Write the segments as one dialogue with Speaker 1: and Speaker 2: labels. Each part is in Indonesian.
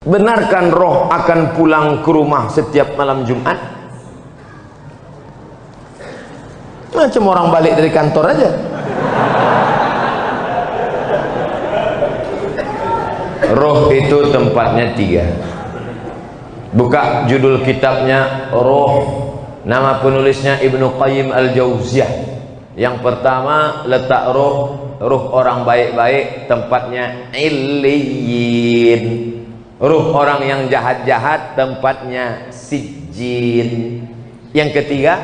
Speaker 1: Benarkan roh akan pulang ke rumah setiap malam Jumat? Macam orang balik dari kantor aja. Roh itu tempatnya 3. Buka judul kitabnya Roh. Nama penulisnya Ibnu Qayyim Al-Jauziyah. Yang pertama, letak roh orang baik-baik tempatnya Illiyin. Ruh orang yang jahat-jahat tempatnya sijjin. Yang ketiga,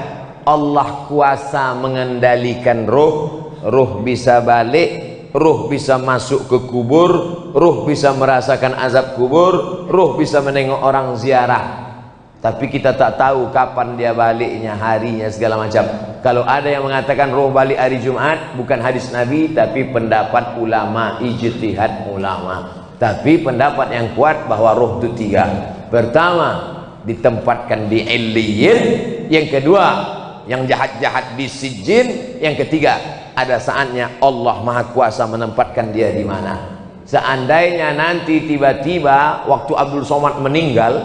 Speaker 1: Allah kuasa mengendalikan ruh. Ruh bisa balik, ruh bisa masuk ke kubur, ruh bisa merasakan azab kubur, ruh bisa menengok orang ziarah. Tapi kita tak tahu kapan dia baliknya, harinya, segala macam. Kalau ada yang mengatakan roh balik hari Jumat, bukan hadis Nabi, tapi pendapat ulama, ijtihad ulama. Tapi pendapat yang kuat bahwa roh itu 3. Pertama, ditempatkan di Illiyin. Yang kedua, yang jahat-jahat di sijjin. Yang ketiga, ada saatnya Allah Maha Kuasa menempatkan dia di mana. Seandainya nanti tiba-tiba waktu Abdul Somad meninggal,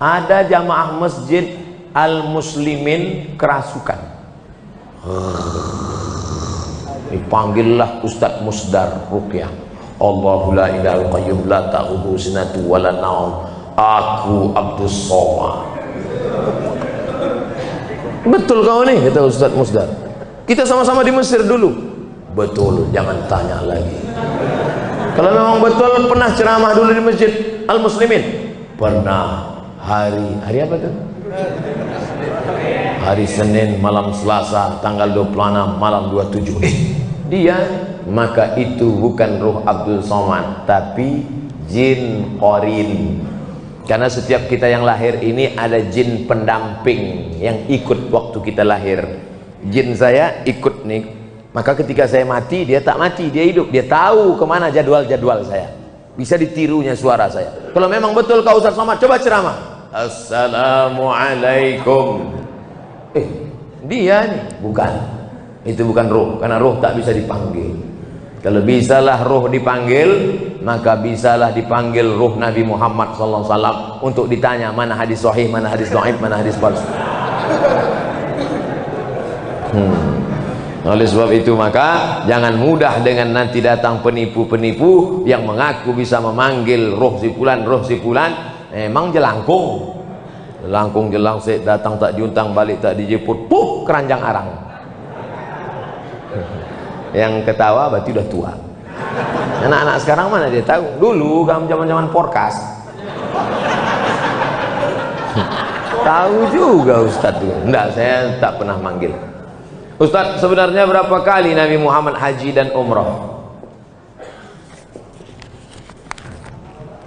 Speaker 1: ada jamaah masjid Al-Muslimin kerasukan, dipanggillah Ustadz Musdar Ruqyah. Allahu la ilaha qayyum la ta'khudhuhu sinatun wa la naum. Aku Abdus Somad. Betul kau nih, kata Ustadz Musdar. Kita sama-sama di Mesir dulu. Betul, jangan tanya lagi. Kalau memang betul, pernah ceramah dulu di Masjid Al-Muslimin? Pernah. Hari apa tuh? Hari Senin malam Selasa tanggal 26 malam 27. Dia, maka itu bukan ruh Abdul Somad, tapi jin qarin. Karena setiap kita yang lahir ini ada jin pendamping yang ikut waktu kita lahir. Jin saya ikut nih, maka ketika saya mati dia tak mati, dia hidup. Dia tahu kemana jadwal-jadwal saya, bisa ditirunya suara saya. Kalau memang betul kau Ustaz Somad, coba ceramah. Assalamualaikum. Dia nih, bukan. Itu bukan roh, karena roh tak bisa dipanggil. Kalau bisalah roh dipanggil, maka bisalah dipanggil roh Nabi Muhammad SAW untuk ditanya mana hadis sahih, mana hadis dhaif, mana hadis palsu. Oleh sebab itu maka jangan mudah dengan nanti datang penipu-penipu yang mengaku bisa memanggil roh si fulan, emang jelangkung. Jelangkung jelangsik, datang tak diuntang, balik tak dijemput, keranjang arang. Yang ketawa berarti udah tua. Anak-anak sekarang mana dia tahu? Dulu kamu zaman-zaman porkas tahu juga Ustadz tuh. Enggak, saya tak pernah manggil. Ustadz, sebenarnya berapa kali Nabi Muhammad haji dan umrah?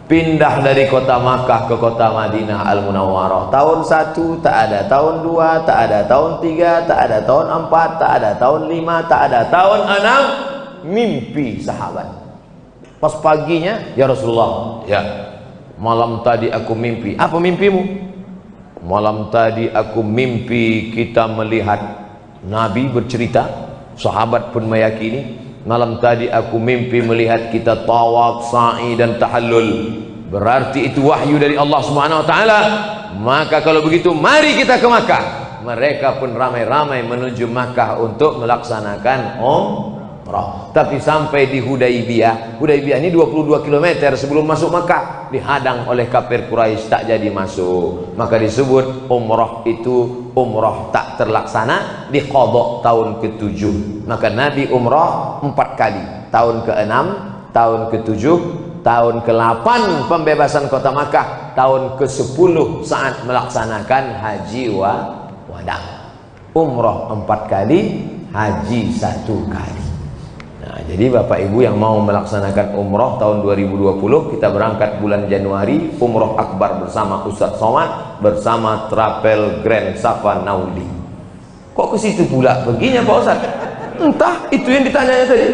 Speaker 1: Pindah dari kota Makkah ke kota Madinah Al-Munawwarah. Tahun 1 tak ada, tahun 2 tak ada, tahun 3 tak ada, tahun 4 tak ada, tahun 5 tak ada, tahun 6 mimpi sahabat. Pas paginya, ya Rasulullah, ya malam tadi aku mimpi. Apa mimpimu? Malam tadi aku mimpi kita melihat Nabi bercerita, sahabat pun meyakini. Malam tadi aku mimpi melihat kita tawaf, sa'i dan tahallul. Berarti itu wahyu dari Allah Subhanahu wa taala. Maka kalau begitu mari kita ke Makkah. Mereka pun ramai-ramai menuju Makkah untuk melaksanakan umrah. Tapi sampai di Hudaybiyah. Hudaybiyah ini 22 km sebelum masuk Makkah, dihadang oleh kafir Quraisy, tak jadi masuk. Maka disebut umrah itu umrah tak terlaksana, diqadha tahun ke-7. Maka Nabi umrah 4 kali. Tahun ke-6, tahun ke-7, tahun ke-8 pembebasan kota Makkah, tahun ke-10 saat melaksanakan haji wada. Umrah 4 kali, haji 1 kali. Nah, jadi Bapak Ibu yang mau melaksanakan umrah tahun 2020, kita berangkat bulan Januari, umrah akbar bersama Ustadz Somad, bersama Travel Grand Safa Nauli. Kok ke situ pula perginya Pak Ustadz? Entah, itu yang ditanyanya tadi.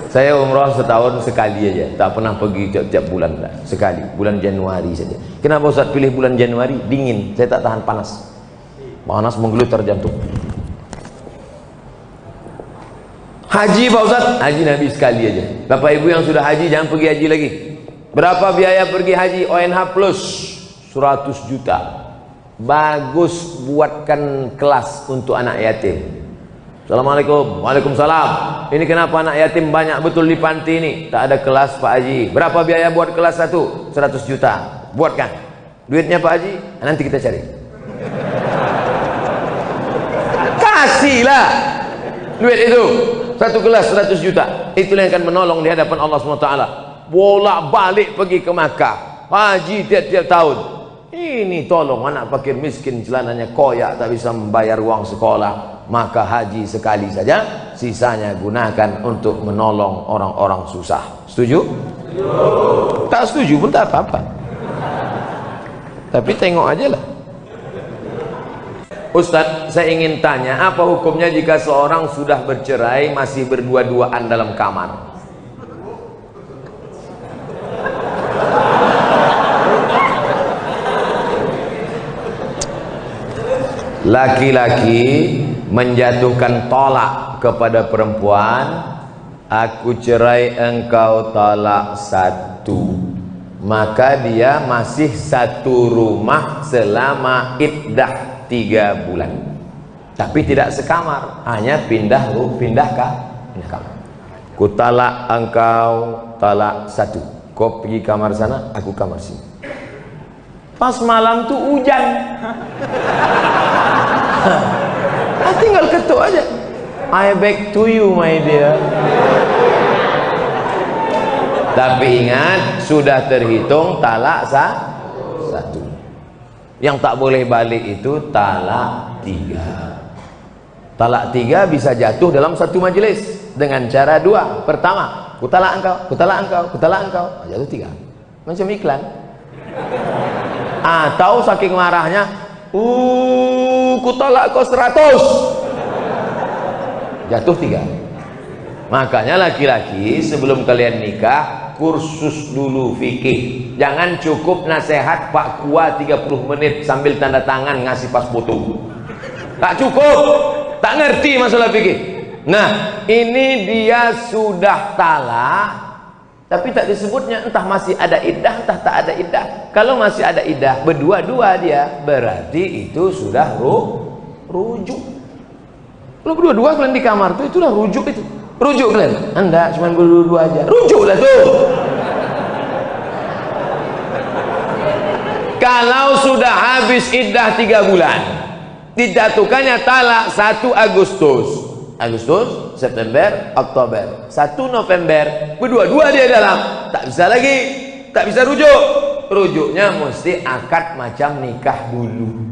Speaker 1: Saya umrah setahun sekali aja, tak pernah pergi tiap bulan, sekali, bulan Januari saja. Kenapa Ustadz pilih bulan Januari? Dingin, saya tak tahan panas. Panas menggelutar jantung. Haji Pak Ustaz, haji Nabi sekali aja. Bapak Ibu yang sudah haji jangan pergi haji lagi. Berapa biaya pergi haji? ONH plus 100 juta. Bagus buatkan kelas untuk anak yatim. Assalamualaikum. Waalaikumsalam. Ini kenapa anak yatim banyak betul di panti ini? Tak ada kelas Pak Haji. Berapa biaya buat kelas 1? 100 juta. Buatkan. Duitnya Pak Haji, nanti kita cari. Kasihlah duit itu. Satu kelas 100 juta. Itulah yang akan menolong di hadapan Allah SWT. Bolak balik pergi ke Makkah. Haji tiap-tiap tahun. Ini tolong anak fakir miskin celananya koyak tak bisa membayar uang sekolah, maka haji sekali saja, sisanya gunakan untuk menolong orang-orang susah. Setuju? Setuju. Tak setuju pun tak apa-apa. Tapi tengok aja lah. Ustaz, saya ingin tanya, apa hukumnya jika seorang sudah bercerai masih berdua-duaan dalam kamar? Laki-laki menjatuhkan tolak kepada perempuan, aku cerai engkau talak satu, maka dia masih satu rumah selama iddah 3 bulan, tapi tidak sekamar, hanya pindah kamar. Ku talak engkau talak satu, kau pergi kamar sana, aku kamar sini. Pas malam tuh hujan. Tinggal ketuk aja. I back to you my dear. Tapi ingat, sudah terhitung talak satu. Yang tak boleh balik itu talak 3. Talak 3 bisa jatuh dalam satu majelis dengan cara 2. Pertama, ku talak engkau, ku talak engkau, ku talak engkau, jatuh 3. Macam iklan. Atau saking marahnya, ku tolak kau 100, jatuh 3. Makanya laki-laki sebelum kalian nikah, kursus dulu fikih. Jangan cukup nasihat Pak Kua 30 menit sambil tanda tangan ngasih pas foto. Tak cukup, tak ngerti masalah fikih. Nah, ini dia sudah talak, tapi tak disebutnya, entah masih ada iddah, entah tak ada iddah. Kalau masih ada iddah, berdua-dua dia, berarti itu sudah rujuk. Kalau berdua-dua kalian di kamar tuh, itulah rujuk itu. Rujuk kalian. Anda cuma berdua-dua aja. Rujuklah tuh. Kalau sudah habis iddah 3 bulan, dijatuhkannya talak 1 Agustus. September, Oktober, 1 November, berdua-dua dia dalam, tak bisa lagi, tak bisa rujuk. Rujuknya mesti akad macam nikah dulu.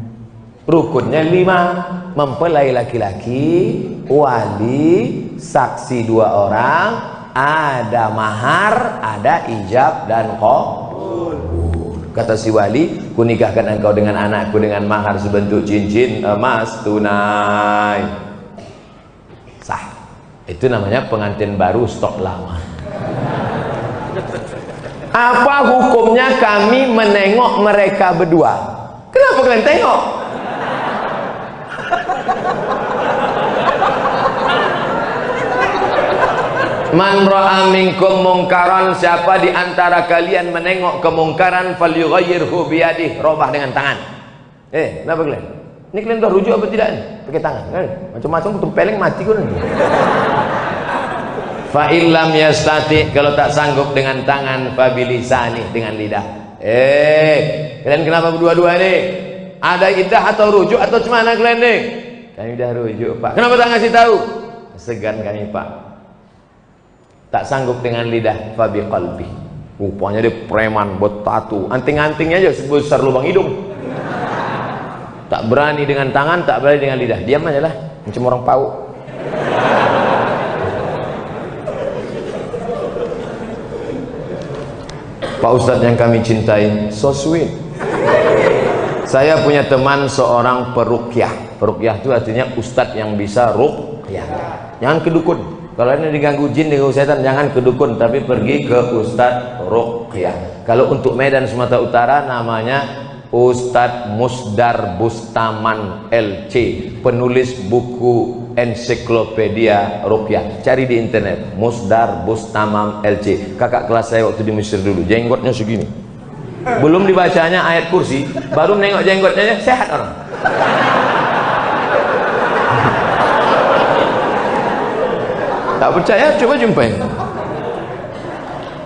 Speaker 1: Rukunnya 5, mempelai laki-laki, wali, saksi 2 orang, ada mahar, ada ijab dan qabul. Kata si wali, ku nikahkan engkau dengan anakku dengan mahar sebentuk cincin emas tunai. Sah. Itu namanya pengantin baru stok lama. Apa hukumnya kami menengok mereka berdua? Kenapa kalian tengok? Man ra'a minkum mungkaran, siapa di antara kalian menengok kemungkaran, falyughayyirhu biyadihi, robah dengan tangan. Kenapa kalian? Ini kalian udah rujuk apa tidak nih? Pakai tangan kan? Macam-macam tempeleng mati kan. Fa illam yastati, kalau tak sanggup dengan tangan, fa bilisani, dengan lidah. Kalian kenapa berdua-dua nih? Ada iddah atau rujuk atau cemana kalian nih? Kami udah rujuk, Pak. Kenapa tak ngasih tahu? Segan kami, Pak. Tak sanggup dengan lidah, fa biqalbi. Rupanya dia preman, buat tatu, anting-antingnya aja sebesar lubang hidung. Tak berani dengan tangan, tak berani dengan lidah. Diam aja lah, macam orang pau. Pak Ustadz yang kami cintai, so sweet. Saya punya teman seorang peruqyah. Peruqyah itu artinya ustadz yang bisa ruqyah. Jangan kedukun. Kalau ini diganggu jin, diganggu setan, jangan kedukun, tapi pergi ke ustadz ruqyah. Kalau untuk Medan Sumatera Utara namanya Ustadz Musdar Bustaman LC, penulis buku ensiklopedia ruqyah. Cari di internet, Musdar Bustamam LC. Kakak kelas saya waktu di Mesir dulu, jenggotnya segini. Belum dibacanya ayat kursi, baru nengok jenggotnya, sehat orang. Tak percaya, coba jumpain.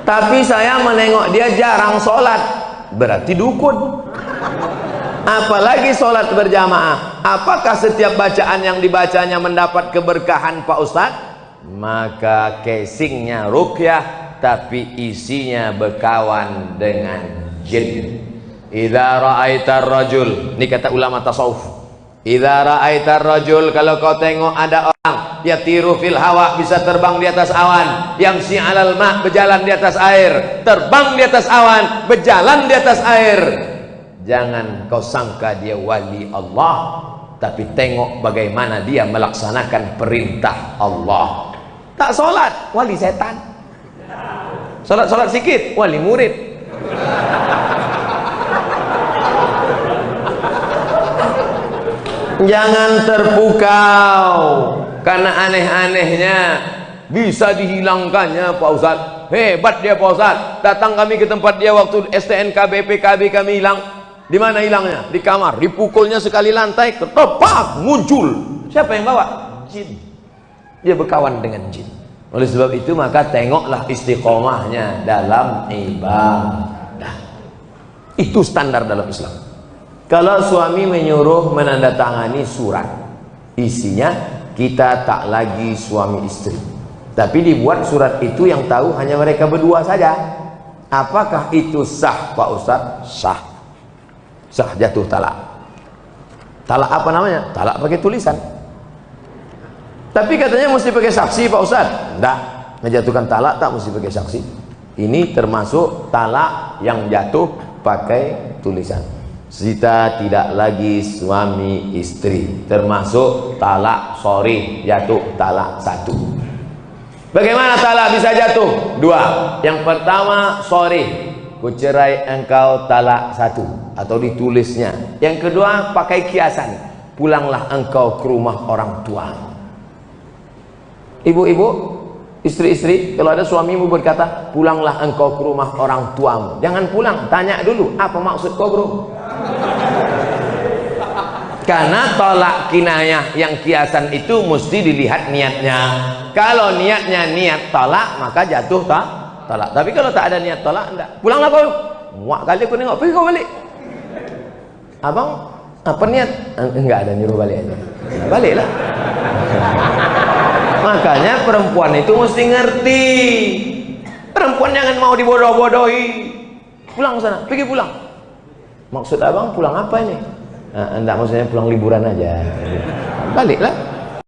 Speaker 1: Tapi saya menengok dia jarang sholat, berarti dukun. Apalagi sholat berjamaah. Apakah setiap bacaan yang dibacanya mendapat keberkahan Pak Ustadz? Maka casingnya ruqyah, tapi isinya berkawan dengan jin. Idza ra'aitar rajul, ini kata ulama tasawuf. Idza ra'aitar rajul, kalau kau tengok ada orang yatiru fil hawa, bisa terbang di atas awan, yamsi 'alal ma', berjalan di atas air, terbang di atas awan, berjalan di atas air. Jangan kau sangka dia wali Allah, tapi tengok bagaimana dia melaksanakan perintah Allah. Tak solat, wali setan. Solat sikit, wali murid. Jangan terpukau karena aneh-anehnya bisa dihilangkannya Pak Ustaz. Hebat dia Pak Ustaz. Datang kami ke tempat dia waktu STNK BPKB, kami hilang. Di mana hilangnya? Di kamar. Dipukulnya sekali lantai, ketepak muncul. Siapa yang bawa? Jin. Dia berkawan dengan jin. Oleh sebab itu maka tengoklah istiqomahnya dalam ibadah. Itu standar dalam Islam. Kalau suami menyuruh menandatangani surat, isinya kita tak lagi suami istri, tapi dibuat surat itu yang tahu hanya mereka berdua saja. Apakah itu sah Pak Ustadz? Sah. Sah, jatuh talak. Talak apa namanya? Talak pakai tulisan. Tapi katanya mesti pakai saksi Pak Ustadz. Enggak, menjatuhkan talak tak mesti pakai saksi. Ini termasuk talak yang jatuh pakai tulisan. Kita tidak lagi suami istri, termasuk talak sorry, jatuh talak satu. Bagaimana talak bisa jatuh? Dua. Yang pertama, sorry, kucerai engkau talak satu, atau ditulisnya. Yang kedua, pakai kiasan, pulanglah engkau ke rumah orang tua. Ibu-ibu, istri-istri, kalau ada suamimu berkata pulanglah engkau ke rumah orang tuamu, jangan pulang, tanya dulu apa maksud kau bro. Karena tolak kinayah yang kiasan itu mesti dilihat niatnya. Kalau niatnya niat tolak, maka jatuh tolak. Tapi kalau tak ada niat tolak, enggak. Pulanglah kau. Muak kali aku nengok, pergi kau balik. Abang, apa niat? Enggak ada, nyuruh balik aja. Nah, baliklah. Makanya perempuan itu mesti ngerti. Perempuan jangan mau dibodoh-bodohi. Pulang sana, pergi pulang. Maksud abang pulang apa ini? Enggak, maksudnya pulang liburan aja. Baliklah.